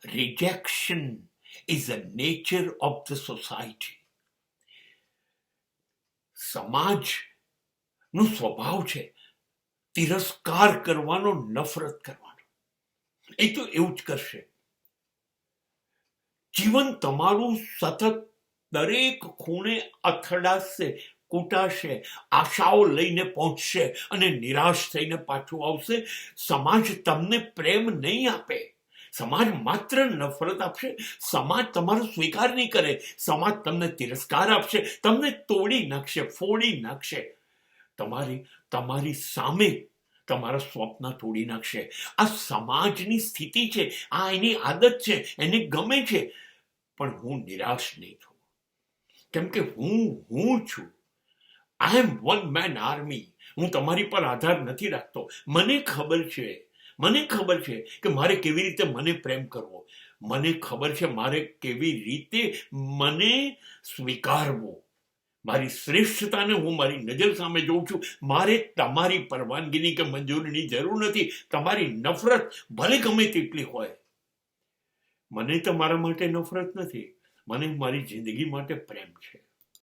Rejection is a nature of the society. સમાજનો સ્વભાવ છે તિરસ્કાર કરવાનો, નફરત કરવાનો. એ તો એવું જ કરશે. જીવન તમારું સતત દરેક ખૂણે અથડાશે, કૂટાશે, આશાઓ લઈને પહોંચશે અને નિરાશ થઈને પાછું આવશે. સમાજ તમને પ્રેમ નહીં આપે, સમાજ માત્ર નફરત આપશે. સમાજ તમારો સ્વીકાર નહીં કરે, સમાજ તમને તિરસ્કાર આપશે, તમને તોડી નાખશે, ફોડી નાખશે. તમારી સામે તમારા સ્વપ્ન તોડી નાખશે. આ સમાજની સ્થિતિ છે, આ એની આદત છે, એને ગમે છે. પણ હું નિરાશ નહીં થઉં, કેમ કે હું છું. આઈ એમ વન મેન આર્મી. હું તમારી પર આધાર નથી રાખતો. મને ખબર છે કે મારે કેવી રીતે મને પ્રેમ કરવો. મને ખબર છે મારે કેવી રીતે મને સ્વીકારવો. મારી શ્રેષ્ઠતાને હું મારી નજર સામે જોઉં છું. મારે તમારી પરવાનગીની કે મંજૂરીની જરૂર નથી. તમારી નફરત ભલે ગમે તેટલી હોય. મને તમારા માટે નફરત નથી, મને મારી જિંદગી માટે પ્રેમ છે.